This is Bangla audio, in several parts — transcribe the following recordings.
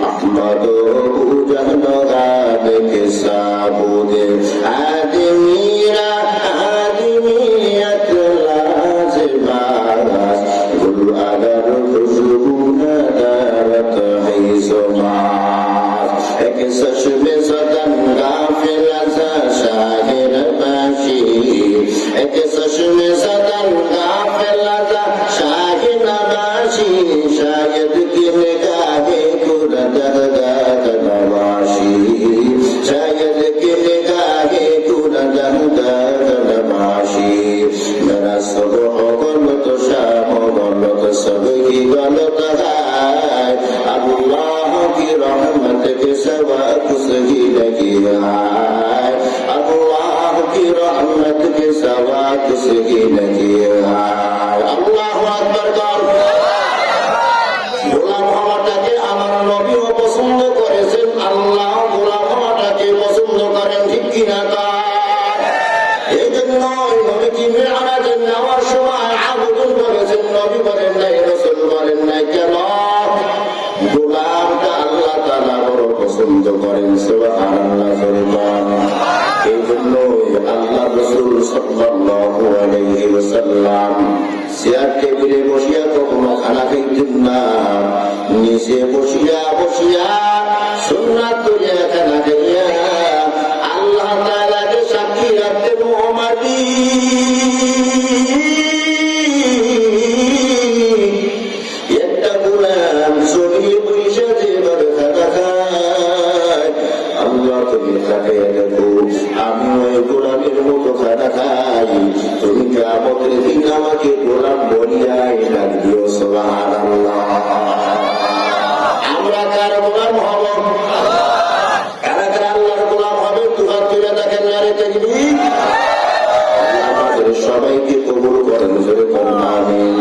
अहमदहू जहनगाब के साबुदे आदमीरा आदमियत लाज़िबास गुल अगर खुशबू नदारत है समास एक सच में सदन गाफिल सा शाहिर बाशी एक सच में सदन गाफिल सा शाहिर बाशी शायद की निगाहे कुरदगाह नवाशी शायद की निगाहे कुरदगाह नवाशी मेरा सब गलत शाम गलत सब ही गलत है अल्लाह की रहमत के सिवा कुछ ही नहीं है अल्लाह की रहमत के सिवा कुछ ही नहीं है अल्लाहु আকবার গোলাম হওয়াটাকে আমার নবীও পছন্দ করেছেন আল্লাহ গোলাম হওয়াটাকে পছন্দ করেন ঠিক কিনা এই জন্য নবীজি মেরাজে নেওয়ার সময় আবেদন করেছেন নবী বলেন নাই রাসূল বলেন নাই কেন গোলামটা আল্লাহ তাআলা বড় পছন্দ করেন সুবহানাল্লাহ এই জন্য আল্লাহ রাসূল সাল্লাল্লাহু আলাইহি ওয়াসাল্লাম চেয়ার টেবিলে বসিয়া কখনো খানা খাইতেন না নিচে বসিয়া বসিয়া সুন্নাত করিয়া খানা খাইয়া আল্লাহ তাআলাকে সাক্ষী রাখতেন মুহাম্মদী একটা গোলাম জমিয়ে বসে যেভাবে খানা খায় আল্লাহ তুমি তাকাইয়া দেখো আমি ওই গোলামের মতো খানা খাই তুমি কিয়ামতের দিন আমাকে গোলাম বলিয়াই ডাক দিও সুবহানাল্লাহ আমরা কার গোলাম হব কারা কারা আল্লাহর গোলাম হবে দুহাত তুলে দেখেন নারে তাকবীর আমাদের সবাইকে কবুল করেন জোরে বলুন আমিন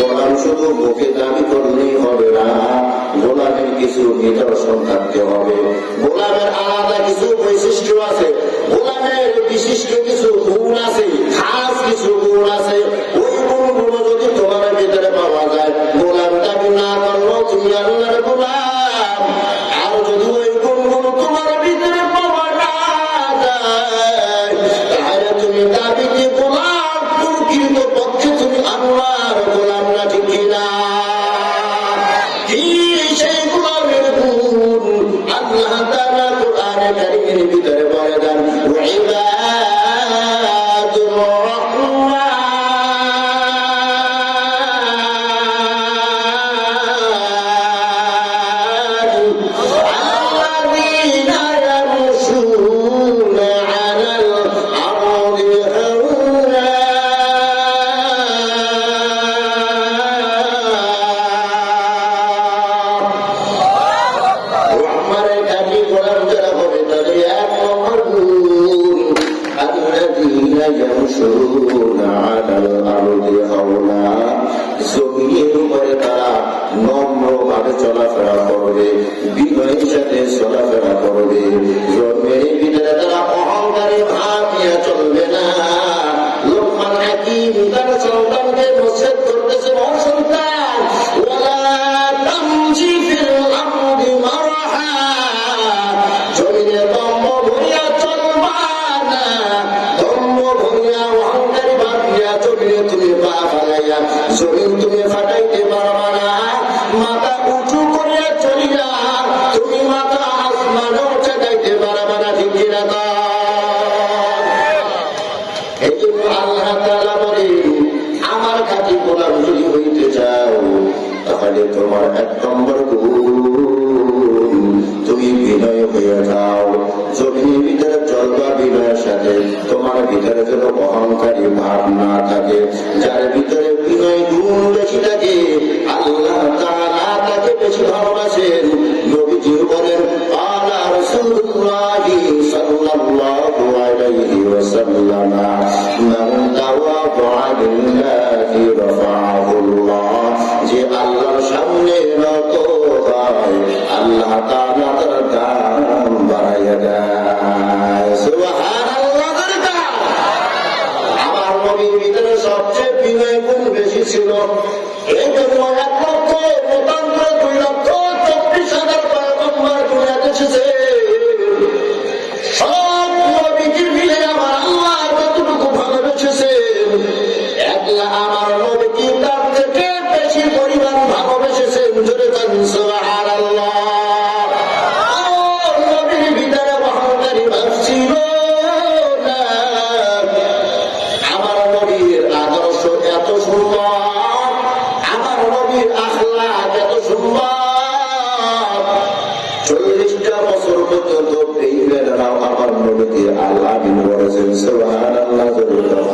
গোলাম শুধু মুখে দাবি করলেই হবে না গোলামের কিছু নিদর্শন থাকতে হবে গোলামের আলাদা কিছু বৈশিষ্ট্য আছে গোলামের বিশিষ্ট কিছু গুণ আছে খাস কিছু গুণ আছে ওই গুণগুলো যদি তোমার ভিতরে পাওয়া যায় গোলাম দাবি না করলো তুমি আল্লাহর গোলাম আর যদি ওই গুণগুলো তোমার ভিতরে পাওয়া না যায় তাহলে তুমি দাবিকে গোলাম প্রকৃত পক্ষে তুমি আল্লাহর গোলাম না ঠিক কিনা সেই গোলামের গুণ আল্লাহ তাআলা কোরআনে কারীমের ভিতরে বলে দেন ইবাদুর রহমান আল্লাযীনা ইয়ামশুনা আলাল আরদি হাওনা রহমানের কাছে গোলাম যারা হবে তাদের এক নম্বর গুণ আল্লাযীনা ইয়ামশুনা আলাল আরদি হাওনা জমিনের উপরে তারা নম্রভাবে চলাফেরা করবে বিনয়ের সাথে চলাফেরা করবে জন্মের ভিতরে তারা অহংকারী ভাব নিয়ে চলবে না লোকমান হাকিম তার সন্তানকে নসিহত করতেছে ও সন্তান ওয়ালা তামশি ফিল আরদি মারহা জমিনে দম্ভ ভরিয়া চলবা না দম্ভ ভরিয়া অহংকারী ভাব নিয়ে চললে তুমি পা ফালাইয়া জমিন তুমি ফাটাইতে পারবা না মাথা উঁচু করিয়া চলিয়া তুমি মাথা আসমানও ঠেকাইতে পারবা না ঠিক কিনা এই জন্য আল্লাহ তাআলা বলেন আমার খাঁটি গোলাম যদি হইতে চাও তাহলে তোমার এক নম্বর গুণ তুমি বিনয় হয়ে যাও জমিনের ভিতরে চলবা বিনয়ের সাথে তোমার ভিতরে যেন অহংকারী ভাব না থাকে যার ভিতরে বিনয় গুণ বেশি থাকে আল্লাহ তাআলা তাকে বেশি ভালোবাসেন নবীজি বলেন আলা রাসূলুল্লাহ সাল্লাল্লাহু আলাইহি ওয়াসাল্লাম মান তাওয়াদা লিল্লাহি রাফাহুল্লাহ যে আল্লাহর সামনে নত হয় আল্লাহ তাআলা তার দাম বাড়াইয়া দেয় সুবহানাল্লাহ আমার নবীর ভিতরে সবচেয়ে বিনয় গুণ বেশি ছিল এই জন্য 1,00,000 মতান্তরে 2,24,000 বলেছেন সুবহানাল্লাহ।